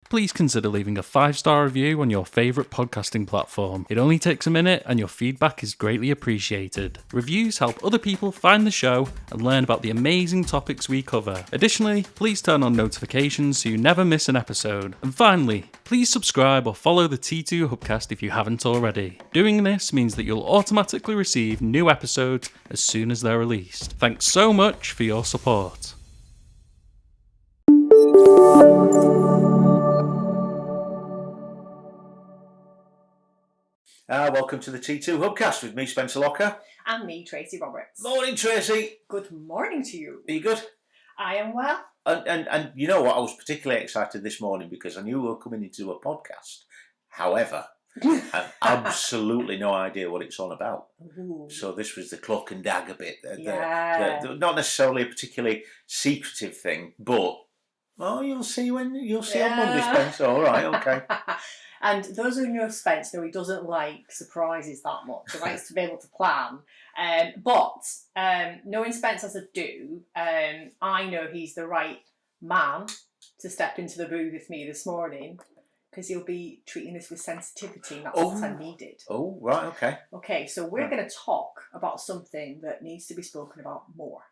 please consider leaving a 5-star review on your favourite podcasting platform. It only takes a minute and your feedback is greatly appreciated. Reviews help other people find the show and learn about the amazing topics we cover. Additionally, please turn on notifications so you never miss an episode. And finally, please subscribe or follow the T2 Hubcast if you haven't already. Doing this means that you'll automatically receive new episodes as soon as they're released. Thanks so much for your support. Welcome to the T2 Hubcast with me, Spencer Locker. And me, Tracy Roberts. Morning, Tracy. Good morning to you. Are you good? I am well. And you know what? I was particularly excited this morning because I knew we were coming into a podcast. However, I have absolutely no idea what it's on about. Ooh. So this was the cloak and dagger bit. Yeah. Not necessarily a particularly secretive thing, but you'll see on Monday, Spencer. All right, okay. And those who know Spence know he doesn't like surprises that much. He likes to be able to plan. But knowing Spence as I do, I know he's the right man to step into the booth with me this morning because he'll be treating this with sensitivity, and that's what I needed. Oh, right, okay. Okay, so we're going to talk about something that needs to be spoken about more.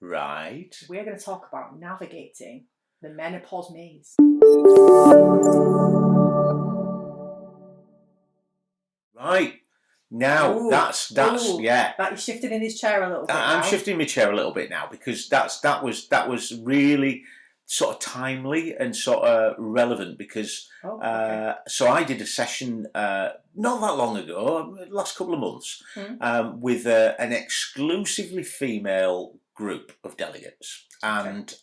Right. We're going to talk about navigating the menopause maze. Right. Now, that's yeah. That is shifted in his chair a little bit. I'm shifting my chair a little bit now because that was really sort of timely and sort of relevant because so I did a session not that long ago, last couple of months, with an exclusively female group of delegates. And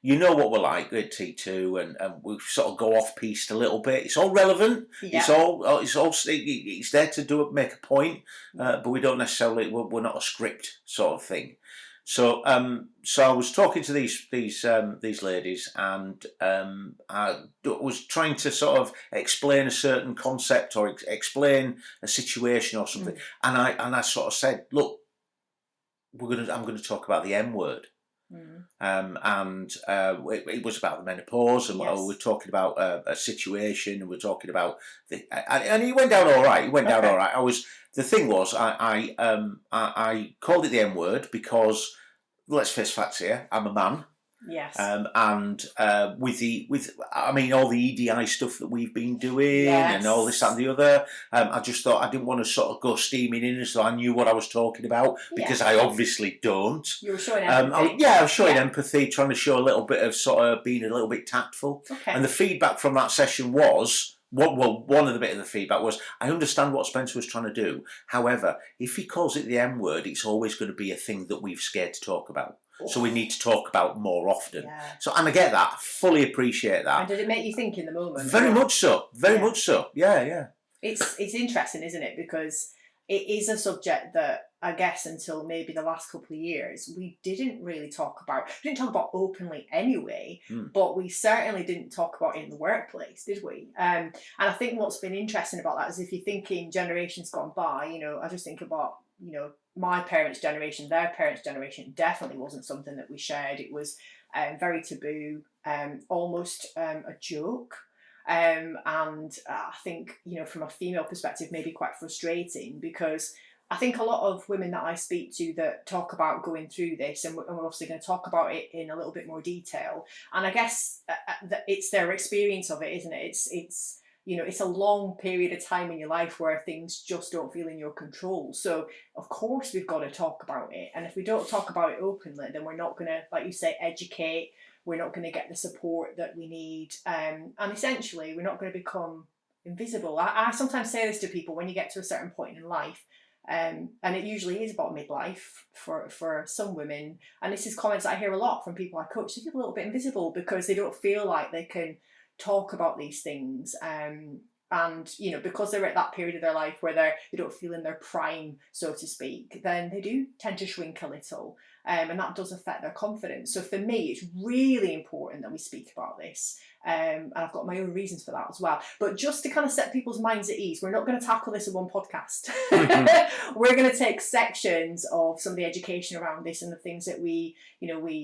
you know what we're like at T2, and we sort of go off piste a little bit. It's all relevant. Yeah. It's there to make a point, but we don't necessarily. We're not a script sort of thing. So so I was talking to these ladies, and I was trying to sort of explain a certain concept or explain a situation or something, and I sort of said, look, I'm going to talk about the M word. It was about the menopause, and we were talking about a situation, and we're talking about and he went down all right. The thing was, I called it the M word because, let's face facts here, I'm a man. Yes. And with all the EDI stuff that we've been doing, and all this, that and the other, I just thought I didn't want to sort of go steaming in as though I knew what I was talking about, because I obviously don't. You were showing empathy. I was showing empathy, trying to show a little bit of sort of being a little bit tactful. Okay. And the feedback from that session was, one of the bit of the feedback was, I understand what Spencer was trying to do. However, if he calls it the M word, it's always going to be a thing that we've scared to talk about. So we need to talk about more often. Yeah. So, and I get that. I fully appreciate that. And did it make you think in the moment? Very much so. Very much so. Yeah, yeah. It's interesting, isn't it? Because it is a subject that I guess until maybe the last couple of years we didn't really talk about. We didn't talk about openly anyway, but we certainly didn't talk about it in the workplace, did we? And I think what's been interesting about that is if you're thinking generations gone by, I just think about, my parents' generation, their parents' generation, definitely wasn't something that we shared. It was very taboo, almost a joke. And I think, from a female perspective, maybe quite frustrating, because I think a lot of women that I speak to that talk about going through this, and we're obviously going to talk about it in a little bit more detail, and I guess that it's their experience of it, isn't it? It's a long period of time in your life where things just don't feel in your control. So, of course, we've got to talk about it. And if we don't talk about it openly, then we're not going to, like you say, educate. We're not going to get the support that we need. And essentially, we're not going to become invisible. I sometimes say this to people when you get to a certain point in life, and it usually is about midlife for some women. And this is comments that I hear a lot from people I coach. They feel a little bit invisible because they don't feel like they can talk about these things And, you know, because they're at that period of their life where they don't feel in their prime, so to speak, then they do tend to shrink a little. And that does affect their confidence. So for me, it's really important that we speak about this. And I've got my own reasons for that as well. But just to kind of set people's minds at ease, we're not going to tackle this in one podcast. We're going to take sections of some of the education around this and the things that we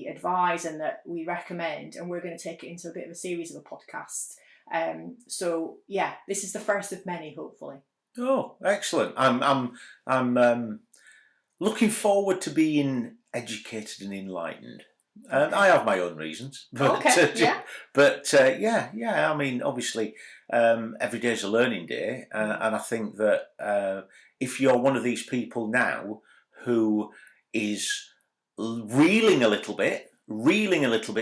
advise and that we recommend, and we're going to take it into a bit of a series of a podcast. So yeah, this is the first of many, hopefully. Oh, excellent! I'm looking forward to being educated and enlightened. I have my own reasons, but yeah. I mean, obviously, every day is a learning day, and I think that if you're one of these people now who is reeling a little bit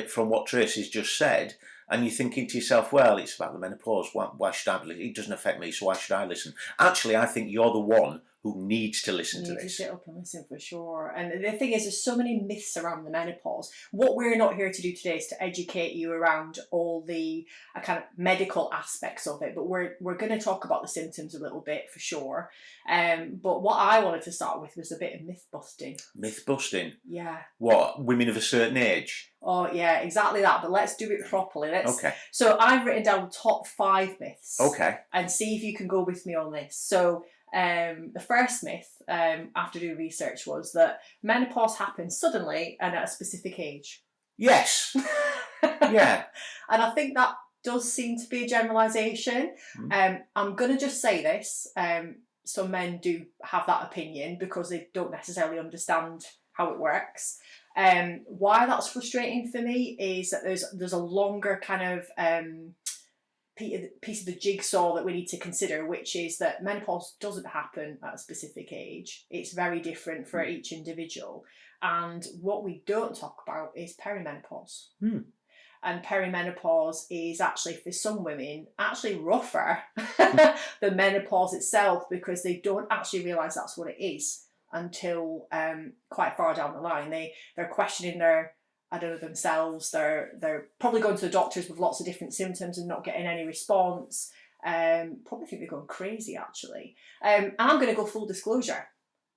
from what Tracy's just said, and you're thinking to yourself, well, it's about the menopause, why should I listen? It doesn't affect me, so why should I listen? Actually, I think you're the one who needs to listen to this. To sit up and listen, for sure. And the thing is, there's so many myths around the menopause. What we're not here to do today is to educate you around all the kind of medical aspects of it, but we're going to talk about the symptoms a little bit, for sure. But what I wanted to start with was a bit of myth busting. Myth busting? Yeah. What, women of a certain age? Oh, yeah, exactly that. But let's do it properly. Okay. So I've written down top 5 myths. Okay. And see if you can go with me on this. So the first myth, after doing research, was that menopause happens suddenly and at a specific age. Yes. Yeah. And I think that does seem to be a generalisation. I'm going to just say this. Some men do have that opinion because they don't necessarily understand how it works. Why that's frustrating for me is that there's a longer kind of piece of the jigsaw that we need to consider, which is that menopause doesn't happen at a specific age. It's very different for each individual. And what we don't talk about is perimenopause. And perimenopause is actually, for some women, actually rougher than menopause itself, because they don't actually realise that's what it is until quite far down the line. They're questioning themselves. They're probably going to the doctors with lots of different symptoms and not getting any response. Probably think they're going crazy, actually. And I'm going to go full disclosure.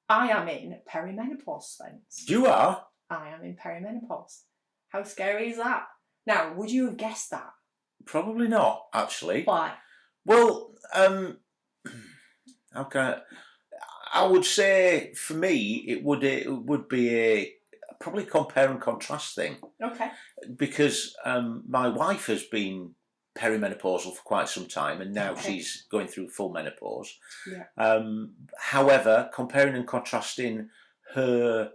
I am in perimenopause, Spence. You are? I am in perimenopause. How scary is that? Now, would you have guessed that? Probably not, actually. Why? Well, I would say for me it would be a probably compare and contrast thing. Okay. Because my wife has been perimenopausal for quite some time, and now she's going through full menopause. Yeah. However, comparing and contrasting her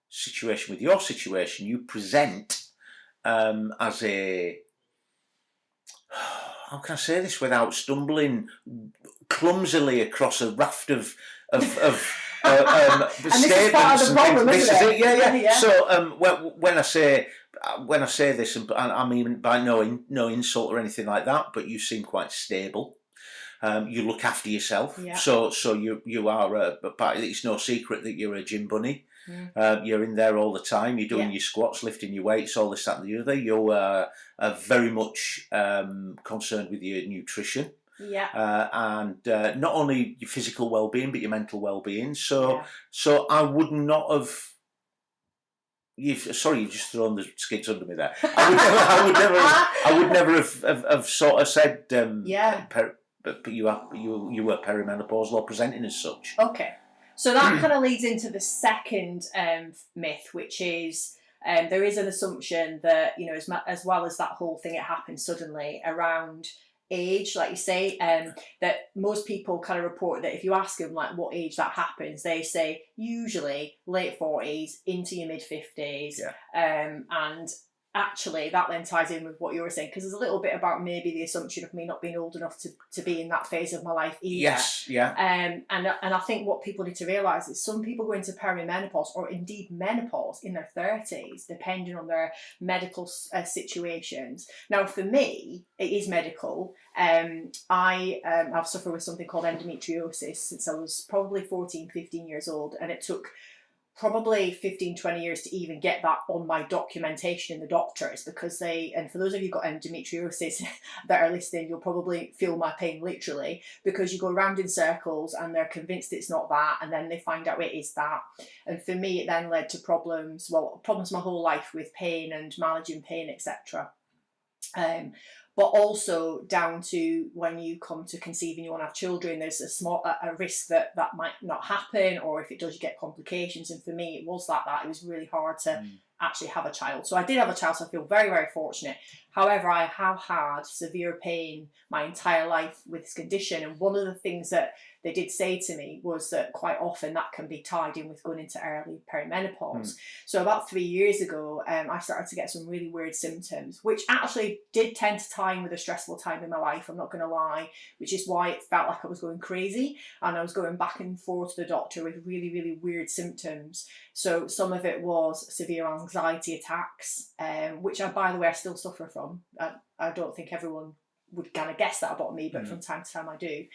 situation with your situation, you present as a, how can I say this without stumbling clumsily across a raft of statements and things. This is it. Yeah. So when I say this, and I mean by no insult or anything like that, but you seem quite stable. You look after yourself. Yeah. So you are. But it's no secret that you're a gym bunny. You're in there all the time. You're doing your squats, lifting your weights, all this, that, and the other. You are very much concerned with your nutrition. Yeah. And not only your physical well-being, but your mental well-being. So I would not have. You've just thrown the skids under me there. I would never have sort of said. But you were perimenopausal or presenting as such. Okay. So that kind of leads into the second myth, which is there is an assumption that, as well as that whole thing, it happens suddenly around age, like you say, that most people kind of report that if you ask them like what age that happens, they say usually late 40s into your mid 50s. And actually that then ties in with what you were saying, because there's a little bit about maybe the assumption of me not being old enough to be in that phase of my life either. Yes, yeah. And I think what people need to realise is some people go into perimenopause or indeed menopause in their 30s, depending on their medical situations. Now, for me, it is medical. I've suffered with something called endometriosis since I was probably 14, 15 years old, and it took probably 15, 20 years to even get that on my documentation in the doctors, because and for those of you who've got endometriosis that are listening, you'll probably feel my pain literally, because you go around in circles and they're convinced it's not that, and then they find out it is that. And for me, it then led to problems my whole life with pain and managing pain, etc. But also down to when you come to conceive and you want to have children, there's a risk that might not happen, or if it does, you get complications. And for me, it was that it was really hard to actually have a child. So I did have a child, so I feel very, very fortunate. However, I have had severe pain my entire life with this condition. And one of the things that they did say to me was that quite often that can be tied in with going into early perimenopause. So about 3 years ago, I started to get some really weird symptoms, which actually did tend to tie in with a stressful time in my life, I'm not going to lie, which is why it felt like I was going crazy. And I was going back and forth to the doctor with really, really weird symptoms. So some of it was severe anxiety attacks, which I, by the way, I still suffer from. I don't think everyone would kind of guess that about me, but from time to time I do.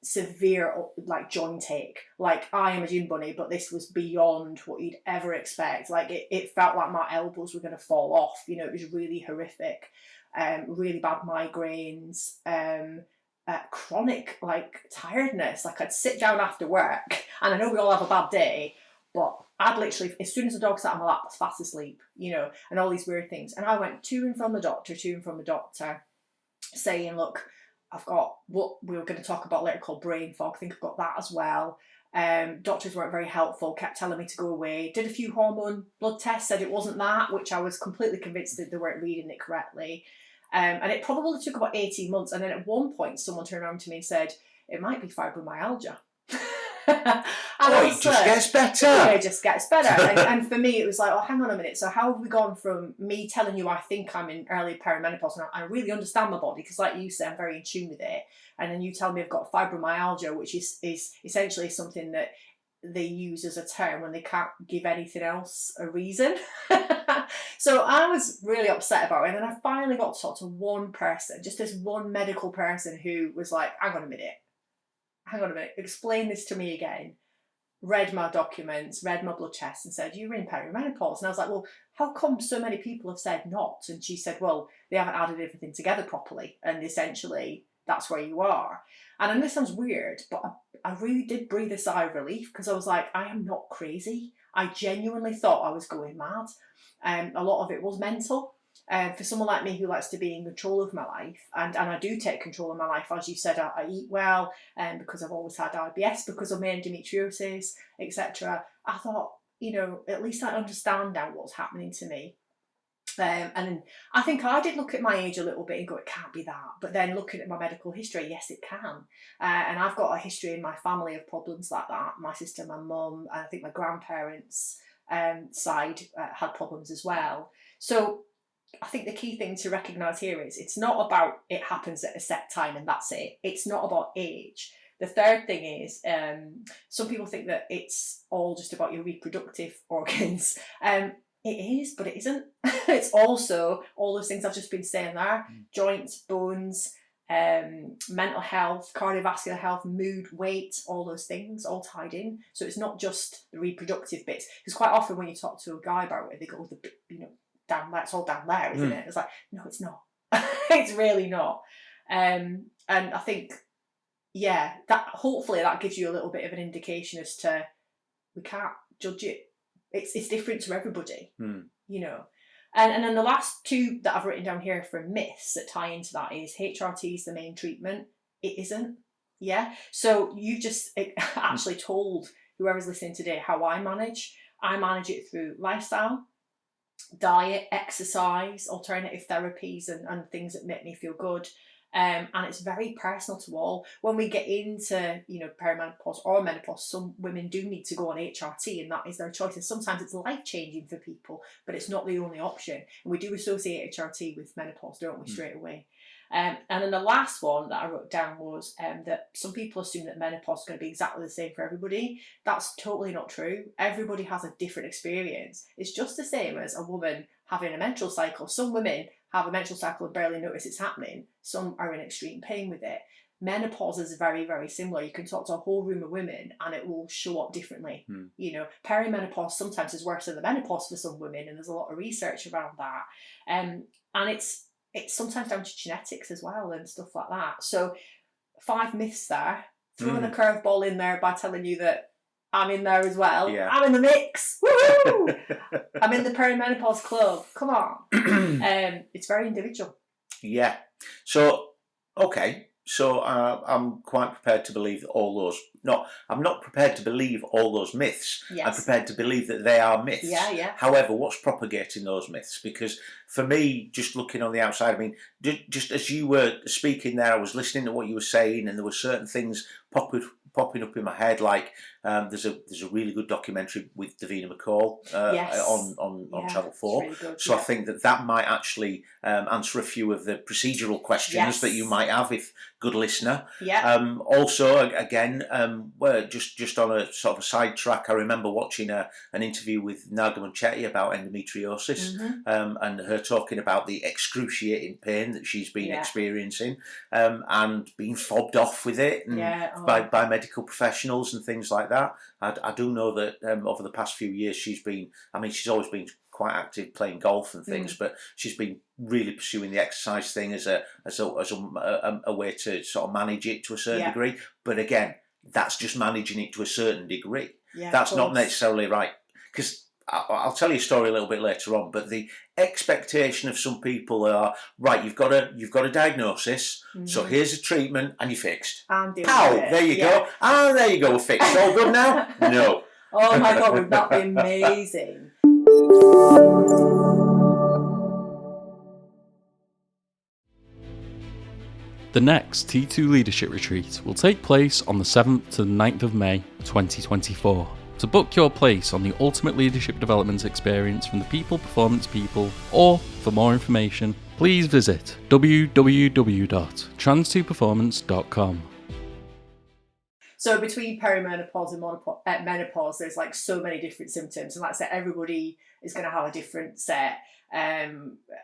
Severe like joint ache, like I am a gym bunny, but this was beyond what you'd ever expect. Like it felt like my elbows were going to fall off, you know. It was really horrific. Really bad migraines, chronic like tiredness. Like I'd sit down after work, and I know we all have a bad day, but I'd literally, as soon as the dog sat on my lap, I was fast asleep, you know, and all these weird things. And I went to and from the doctor, saying, look, I've got what we were going to talk about later called brain fog. I think I've got that as well. Doctors weren't very helpful, kept telling me to go away. Did a few hormone blood tests, said it wasn't that, which I was completely convinced that they weren't reading it correctly. And it probably took about 18 months. And then at one point, someone turned around to me and said, it might be fibromyalgia. It just gets better. Yeah, it just gets better. And for me, it was like, oh, hang on a minute. So how have we gone from me telling you I think I'm in early perimenopause, and I really understand my body, because like you say, I'm very in tune with it. And then you tell me I've got fibromyalgia, which is essentially something that they use as a term when they can't give anything else a reason. So I was really upset about it. And then I finally got to talk to one person, just this one medical person, who was like, hang on a minute, explain this to me again. Read my documents, read my blood tests, and said, you're in perimenopause. And I was like, well, how come so many people have said not? And she said, well, they haven't added everything together properly, and essentially that's where you are. And I know this sounds weird, but I really did breathe a sigh of relief, because I was like, I am not crazy. I genuinely thought I was going mad. A lot of it was mental. For someone like me who likes to be in control of my life, and I do take control of my life, as you said, I eat well, because I've always had IBS, because of my endometriosis, etc. I thought, you know, at least I understand now what's happening to me. And I think I did look at my age a little bit and go, it can't be that. But then looking at my medical history, yes, it can. And I've got a history in my family of problems like that. My sister, my mum, and I think my grandparents' side had problems as well. So I think the key thing to recognise here is it's not about it happens at a set time and that's it. It's not about age. The third thing is, some people think that it's all just about your reproductive organs. It is, but it isn't. It's also all those things I've just been saying there: joints, bones, mental health, cardiovascular health, mood, weight, all those things all tied in. So it's not just the reproductive bits. Because quite often when you talk to a guy about it, they go, down there, it's all down there, isn't it? It's like, no, it's not. It's really not. And I think, yeah, that hopefully that gives you a little bit of an indication as to, we can't judge it. It's different to everybody, you know. And then the last two that I've written down here for myths that tie into that is HRT is the main treatment. It isn't. Yeah. So you just actually told whoever's listening today how I manage. I manage it through lifestyle, diet, exercise, alternative therapies, and things that make me feel good. And it's very personal to all. When we get into, you know, perimenopause or menopause, some women do need to go on HRT, and that is their choice. And sometimes it's life-changing for people, but it's not the only option. And we do associate HRT with menopause, don't we, straight away? And then the last one that I wrote down was that some people assume that menopause is going to be exactly the same for everybody. That's totally not true. Everybody has a different experience. It's just the same as a woman having a menstrual cycle. Some women have a menstrual cycle and barely notice it's happening. Some are in extreme pain with it. menopause is very, very similar. You can talk to a whole room of women and it will show up differently. You know, perimenopause sometimes is worse than the menopause for some women, and there's a lot of research around that. And it's sometimes down to genetics as well and stuff like that. So 5 myths there, throwing a curveball in there by telling you that I'm in there as well. Yeah. I'm in the mix. Woo! I'm in the perimenopause club. Come on. It's very individual. Yeah. So, okay. So I'm quite prepared to believe all those. No, I'm not prepared to believe all those myths. Yes. I'm prepared to believe that they are myths. Yeah, yeah. However, what's propagating those myths? Because for me, just looking on the outside, I mean, just as you were speaking there, I was listening to what you were saying, and there were certain things popping up in my head. Like there's a really good documentary with Davina McCall Yes. on Channel 4. Really good, so I think that might actually answer a few of the procedural questions that you might have if good listener. Yeah. Also, again, just on a sort of a sidetrack, I remember watching an interview with Naga Munchetty about endometriosis, and her talking about the excruciating pain that she's been experiencing, and being fobbed off with it by medical professionals and things like that. I do know that over the past few years she's always been quite active playing golf and things, but she's been really pursuing the exercise thing as a way to sort of manage it to a certain degree. But again, that's just managing it to a certain degree. Yeah, that's not necessarily right, because I'll tell you a story a little bit later on. But the expectation of some people are, right, you've got a diagnosis, so here's a treatment and you're fixed. Pow, there you go. Ah, there you go, we're fixed. All good now? No. Oh my God, would that be amazing? The next T2 Leadership Retreat will take place on the 7th to the 9th of May 2024. To book your place on the ultimate leadership development experience from the People Performance People, or for more information, please visit www.trans2performance.com. So between perimenopause and menopause, there's like so many different symptoms, and like I said, everybody is going to have a different set.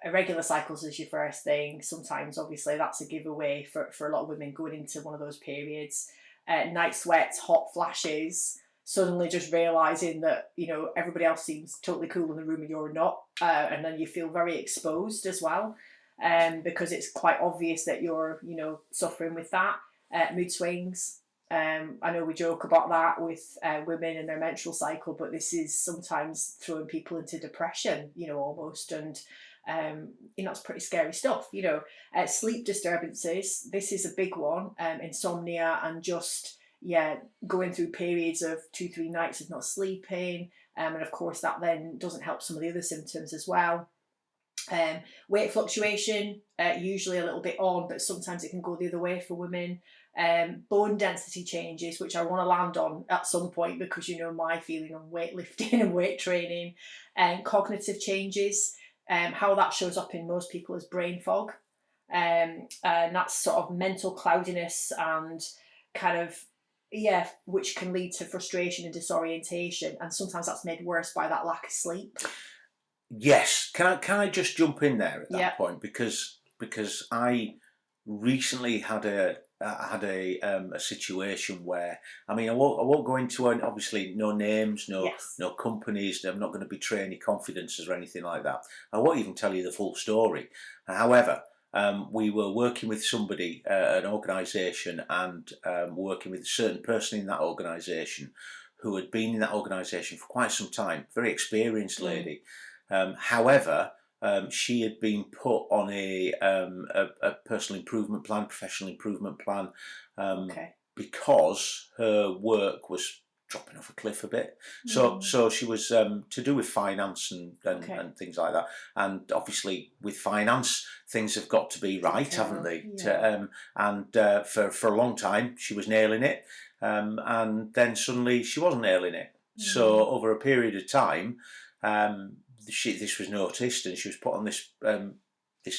Irregular cycles is your first thing. Sometimes, obviously, that's a giveaway for a lot of women going into one of those periods. Night sweats, hot flashes, suddenly just realising that, you know, everybody else seems totally cool in the room and you're not, and then you feel very exposed as well, because it's quite obvious that you're, you know, suffering with that. Mood swings. I know we joke about that with women and their menstrual cycle, but this is sometimes throwing people into depression, you know, almost, and you know, it's pretty scary stuff. You know, sleep disturbances. This is a big one. Insomnia and just going through periods of 2-3 nights of not sleeping, and of course that then doesn't help some of the other symptoms as well. Weight fluctuation, usually a little bit on, but sometimes it can go the other way for women. Bone density changes, which I want to land on at some point, because you know my feeling on weightlifting and weight training. And cognitive changes, how that shows up in most people is brain fog, and that's sort of mental cloudiness and kind of which can lead to frustration and disorientation, and sometimes that's made worse by that lack of sleep. Yes, can I just jump in there at that point, because I recently had a situation where, I mean, I won't go into obviously no names, no companies. I'm not going to betray any confidences or anything like that. I won't even tell you the full story. However, we were working with somebody, an organisation, and working with a certain person in that organisation who had been in that organisation for quite some time, very experienced lady. However, she had been put on a personal improvement plan, professional improvement plan, because her work was dropping off a cliff a bit. So she was to do with finance and things like that. And obviously with finance, things have got to be right, haven't they? For a long time, she was nailing it. And then suddenly she wasn't nailing it. So over a period of time, this was noticed, and she was put on this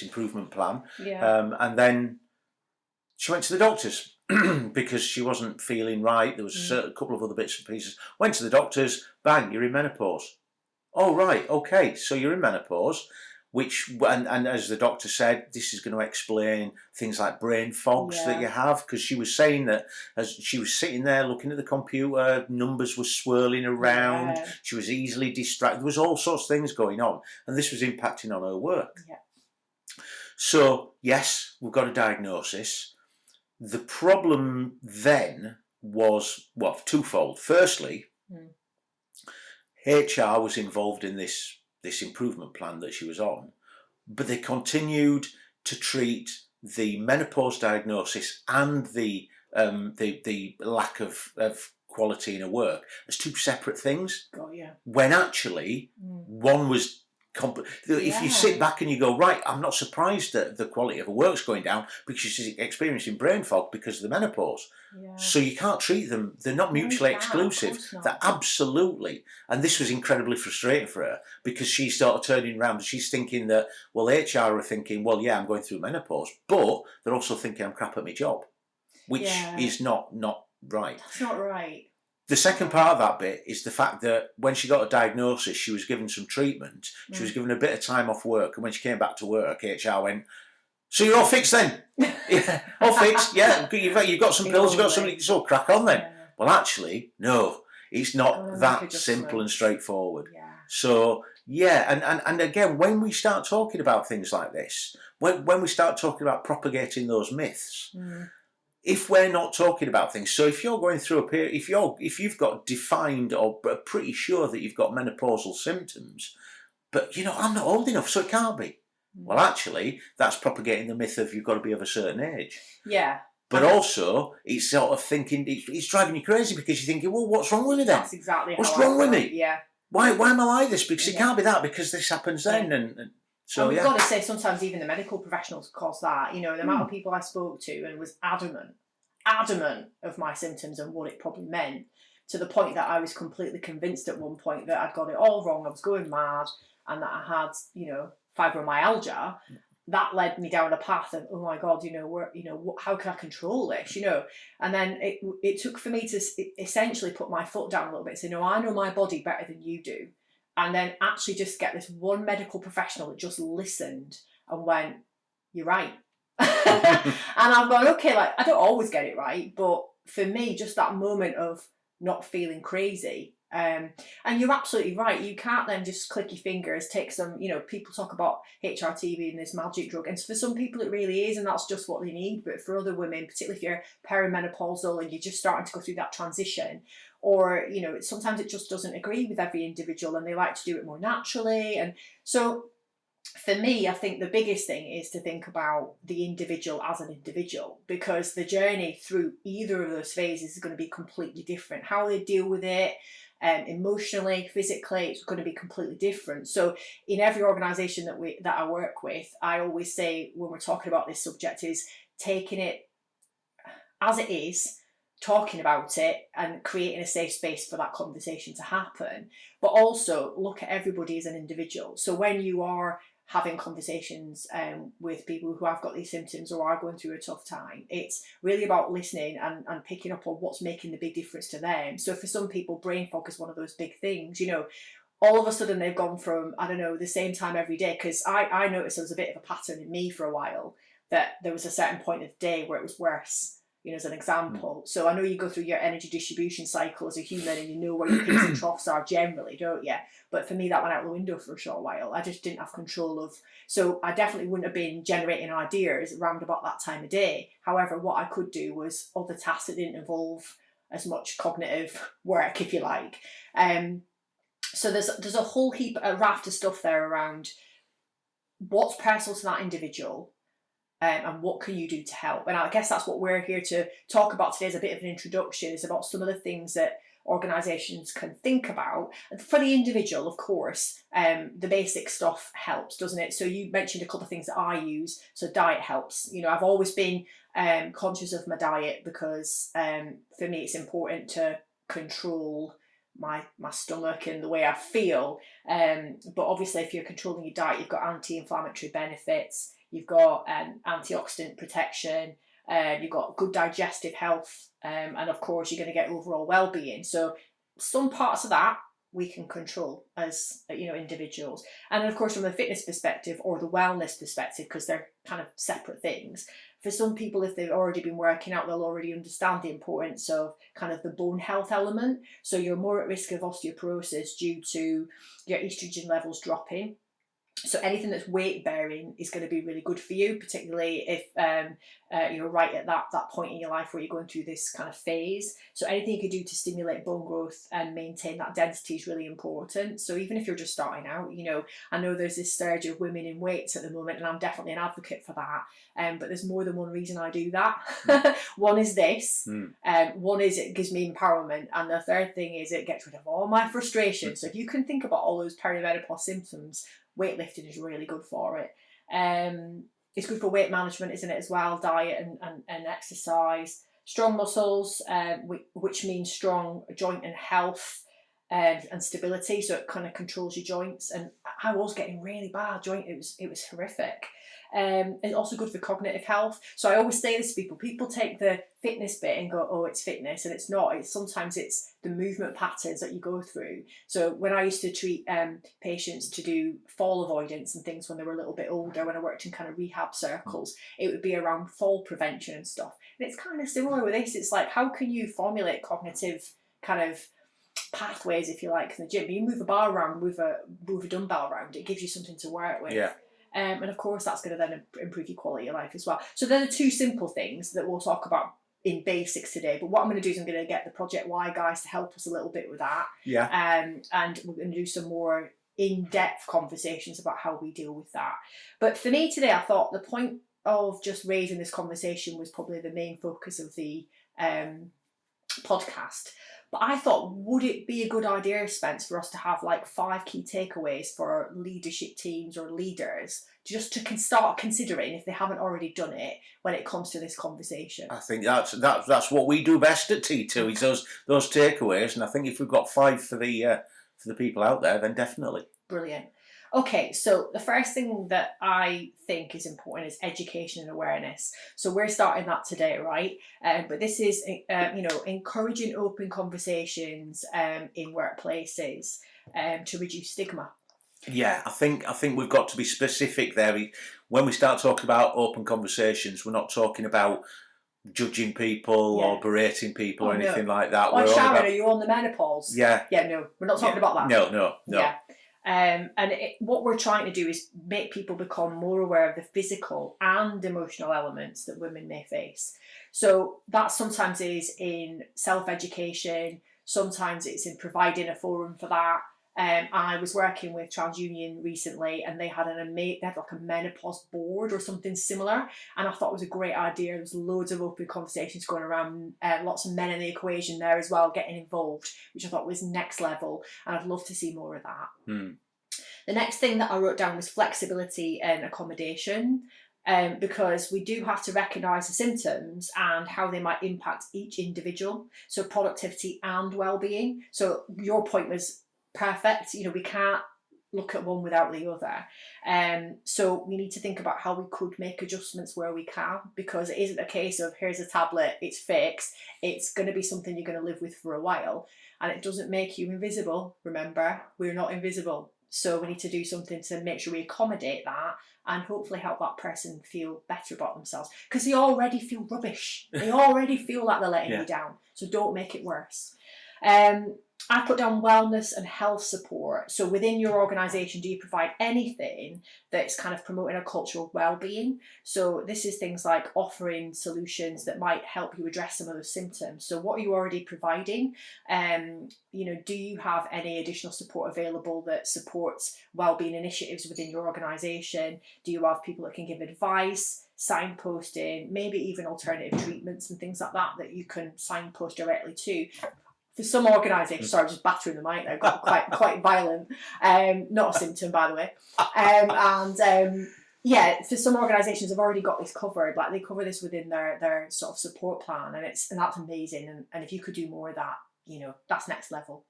improvement plan. And then she went to the doctors because she wasn't feeling right. There was a couple of other bits and pieces. Went to the doctors. Bang, you're in menopause. Oh right, okay. So you're in menopause. and as the doctor said, this is going to explain things like brain fogs that you have, because she was saying that as she was sitting there looking at the computer, numbers were swirling around, she was easily distracted, there was all sorts of things going on, and this was impacting on her work. So yes, we've got a diagnosis. The problem then was, well, twofold. Firstly, HR was involved in this improvement plan that she was on, but they continued to treat the menopause diagnosis and the lack of quality in her work as two separate things. When actually one was. If you sit back and you go, right, I'm not surprised that the quality of her work's going down because she's experiencing brain fog because of the menopause. So you can't treat them. They're not mutually exclusive. They're absolutely. And this was incredibly frustrating for her because she's sort of turning around and she's thinking that, well, HR are thinking, well, yeah, I'm going through menopause, but they're also thinking I'm crap at my job, which is not right. That's not right. The second part of that bit is the fact that when she got a diagnosis, she was given some treatment. She was given a bit of time off work. And when she came back to work, HR went, so you're all fixed then? Yeah, all fixed. Yeah, you've got some pills, you've got something, so crack on then. Well, actually, no, it's not that simple and straightforward. So, and again, when we start talking about things like this, when we start talking about propagating those myths, if we're not talking about things, so if you're going through a period, if you've got defined or pretty sure that you've got menopausal symptoms, but I'm not old enough, so it can't be. Well, actually, that's propagating the myth of you've got to be of a certain age. But also, it's sort of thinking, it's driving you crazy because you're thinking, well, what's wrong with me then? That's exactly what's wrong with me? Why am I like this? Because it can't be that because this happens then. And so, we've got to say, sometimes even the medical professionals cause that. The amount of people I spoke to and was adamant of my symptoms and what it probably meant, to the point that I was completely convinced at one point that I'd got it all wrong, I was going mad, and that I had, fibromyalgia. That led me down a path of, oh my God, how can I control this, And then it took for me to essentially put my foot down a little bit and say, no, I know my body better than you do. And then actually just get this one medical professional that just listened and went, you're right. And I'm going, okay, like, I don't always get it right, but for me, just that moment of not feeling crazy. And you're absolutely right. You can't then just click your fingers, take some, people talk about HRT being this magic drug. And for some people it really is, and that's just what they need. But for other women, particularly if you're perimenopausal and you're just starting to go through that transition, or, sometimes it just doesn't agree with every individual and they like to do it more naturally. And so for me, I think the biggest thing is to think about the individual as an individual, because the journey through either of those phases is going to be completely different. How they deal with it, emotionally, physically, it's going to be completely different. So in every organisation that I work with, I always say when we're talking about this subject is taking it as it is, talking about it and creating a safe space for that conversation to happen, but also look at everybody as an individual. So when you are having conversations with people who have got these symptoms or are going through a tough time, it's really about listening and picking up on what's making the big difference to them. So for some people, brain fog is one of those big things. All of a sudden they've gone from, the same time every day, because I noticed there was a bit of a pattern in me for a while, that there was a certain point of the day where it was worse, as an example. So I know you go through your energy distribution cycle as a human and you know where your peaks and troughs are generally, don't you? But for me, that went out the window for a short while. I just didn't have control of, so I definitely wouldn't have been generating ideas around about that time of day. However, what I could do was other tasks that didn't involve as much cognitive work, if you like. So there's a whole raft of stuff there around what's personal to that individual, and what can you do to help. And I guess that's what we're here to talk about today, as a bit of an introduction, is about some of the things that organisations can think about. And for the individual, of course, the basic stuff helps, doesn't it? So you mentioned a couple of things that I use. So diet helps. I've always been conscious of my diet because for me it's important to control my stomach and the way I feel. But obviously if you're controlling your diet, you've got anti-inflammatory benefits, you've got antioxidant protection, you've got good digestive health, and of course you're going to get overall well-being. So some parts of that we can control as, you know, individuals. And of course, from the fitness perspective or the wellness perspective, because they're kind of separate things. For some people, if they've already been working out, they'll already understand the importance of kind of the bone health element. So you're more at risk of osteoporosis due to your estrogen levels dropping. So anything that's weight bearing is going to be really good for you, particularly if you're right at that point in your life where you're going through this kind of phase. So anything you can do to stimulate bone growth and maintain that density is really important. So even if you're just starting out, you know, I know there's this surge of women in weights at the moment, and I'm definitely an advocate for that. But there's more than one reason I do that. One is this. One is it gives me empowerment, and the third thing is it gets rid of all my frustration. So if you can think about all those perimenopause symptoms, weightlifting is really good for it. It's good for weight management, isn't it, as well? Diet and exercise. Strong muscles, which means strong joint and health and stability. So it kind of controls your joints. And I was getting really bad joint. It was horrific. It's also good for cognitive health. So I always say this to people. People take the fitness bit and go, oh, it's fitness, and it's not. Sometimes it's the movement patterns that you go through. So when I used to treat patients to do fall avoidance and things when they were a little bit older, when I worked in kind of rehab circles, it would be around fall prevention and stuff. And it's kind of similar with this. It's like, how can you formulate cognitive kind of pathways, if you like, in the gym? You move a bar around, move a dumbbell around, it gives you something to work with. Yeah. And of course, that's going to then improve your quality of life as well. So they're the two simple things that we'll talk about in basics today. But what I'm going to do is I'm going to get the Project Y guys to help us a little bit with that. Yeah. And we're going to do some more in-depth conversations about how we deal with that. But for me today, I thought the point of just raising this conversation was probably the main focus of the podcast. But I thought, would it be a good idea, Spence, for us to have like 5 key takeaways for leadership teams or leaders just to start considering, if they haven't already done it, when it comes to this conversation? I think that's what we do best at T2, is those takeaways. And I think if we've got 5 for the people out there, then definitely. Brilliant. Okay, so the first thing that I think is important is education and awareness. So we're starting that today, right? But this is, encouraging open conversations in workplaces to reduce stigma. Yeah, I think we've got to be specific there. When we start talking about open conversations, we're not talking about judging people or berating people or anything like that. Like, Sharon, are you on the menopause? Yeah. Yeah, no, we're not talking about that. No. Yeah. What we're trying to do is make people become more aware of the physical and emotional elements that women may face. So that sometimes is in self-education, sometimes it's in providing a forum for that. I was working with TransUnion recently, and they had like a menopause board or something similar, and I thought it was a great idea. There was loads of open conversations going around, lots of men in the equation there as well getting involved, which I thought was next level, and I'd love to see more of that. The next thing that I wrote down was flexibility and accommodation. Because we do have to recognise the symptoms and how they might impact each individual, so productivity and well-being. So your point was perfect. We can't look at one without the other. So we need to think about how we could make adjustments where we can, because it isn't a case of here's a tablet, it's fixed. It's going to be something you're going to live with for a while, and it doesn't make you invisible. Remember, we're not invisible. So we need to do something to make sure we accommodate that and hopefully help that person feel better about themselves, because they already feel rubbish. They already feel like they're letting you down. So don't make it worse. I put down wellness and health support. So within your organisation, do you provide anything that's kind of promoting a culture of well-being? So this is things like offering solutions that might help you address some of those symptoms. So what are you already providing? Do you have any additional support available that supports well-being initiatives within your organisation? Do you have people that can give advice, signposting, maybe even alternative treatments and things like that you can signpost directly to? For some organisations, sorry, I'm just battering the mic there, got quite violent. Not a symptom, by the way. For some organisations, have already got this covered. Like, they cover this within their sort of support plan, and that's amazing. And if you could do more of that, that's next level.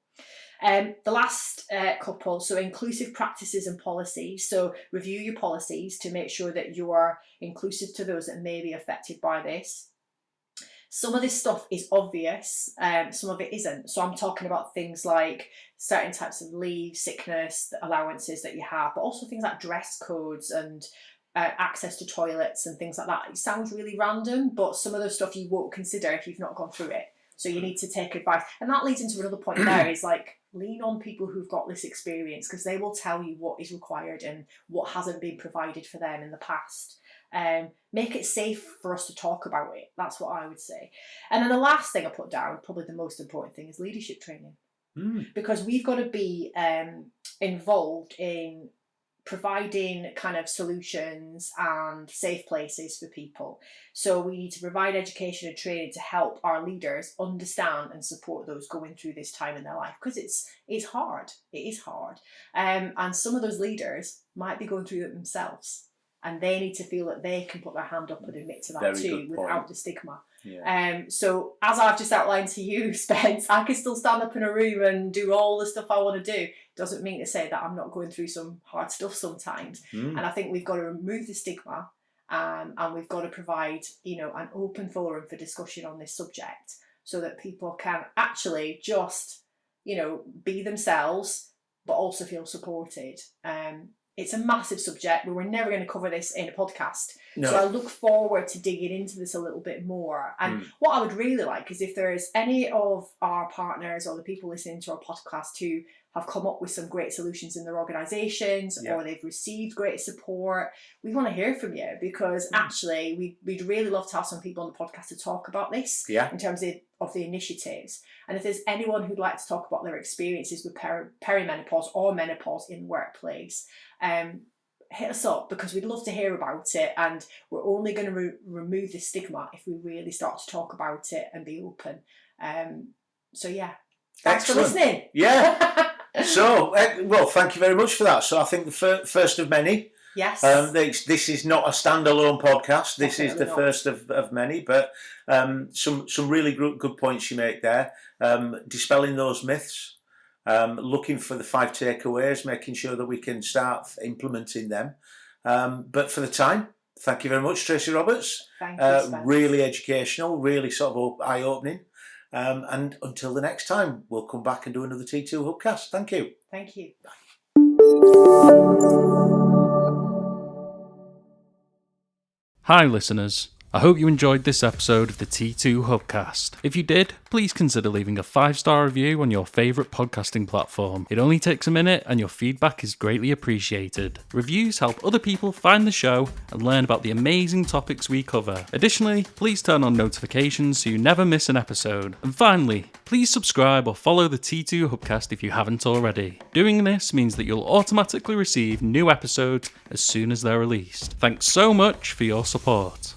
The last couple, so inclusive practices and policies. So review your policies to make sure that you are inclusive to those that may be affected by this. Some of this stuff is obvious, some of it isn't. So I'm talking about things like certain types of leave, sickness, allowances that you have, but also things like dress codes and access to toilets and things like that. It sounds really random, but some of the stuff you won't consider if you've not gone through it. So you need to take advice. And that leads into another point there is like, lean on people who've got this experience, because they will tell you what is required and what hasn't been provided for them in the past. Make it safe for us to talk about it. That's what I would say. And then the last thing I put down, probably the most important thing, is leadership training. Because we've got to be involved in providing kind of solutions and safe places for people. So we need to provide education and training to help our leaders understand and support those going through this time in their life, because it's hard. It is hard. And some of those leaders might be going through it themselves, and they need to feel that they can put their hand up and admit to that Very too, good without point. the stigma. Yeah. So as I've just outlined to you, Spence, I can still stand up in a room and do all the stuff I want to do. Doesn't mean to say that I'm not going through some hard stuff sometimes. And I think we've got to remove the stigma, and we've got to provide, an open forum for discussion on this subject, so that people can actually just, be themselves, but also feel supported. It's a massive subject. We were never going to cover this in a podcast. No. So I look forward to digging into this a little bit more. And what I would really like is if there's any of our partners or the people listening to our podcast who have come up with some great solutions in their organisations, or they've received great support, we want to hear from you, because actually we'd really love to have some people on the podcast to talk about this in terms of the initiatives. And if there's anyone who'd like to talk about their experiences with perimenopause or menopause in the workplace, hit us up, because we'd love to hear about it. And we're only going to remove the stigma if we really start to talk about it and be open. So yeah, thanks for listening. Yeah. So, well, thank you very much for that. So I think the first of many. Yes. This is not a standalone podcast. This Definitely is the not. first of many, but some really good points you make there. Dispelling those myths, looking for the 5 takeaways, making sure that we can start implementing them. But for the time, thank you very much, Tracy Roberts. Thank you, Spence. Really educational, really sort of eye-opening. And until the next time, we'll come back and do another T2 Hubcast. Thank you. Thank you. Hi listeners, I hope you enjoyed this episode of the T2 Hubcast. If you did, please consider leaving a 5-star review on your favourite podcasting platform. It only takes a minute and your feedback is greatly appreciated. Reviews help other people find the show and learn about the amazing topics we cover. Additionally, please turn on notifications so you never miss an episode. And finally, please subscribe or follow the T2 Hubcast if you haven't already. Doing this means that you'll automatically receive new episodes as soon as they're released. Thanks so much for your support.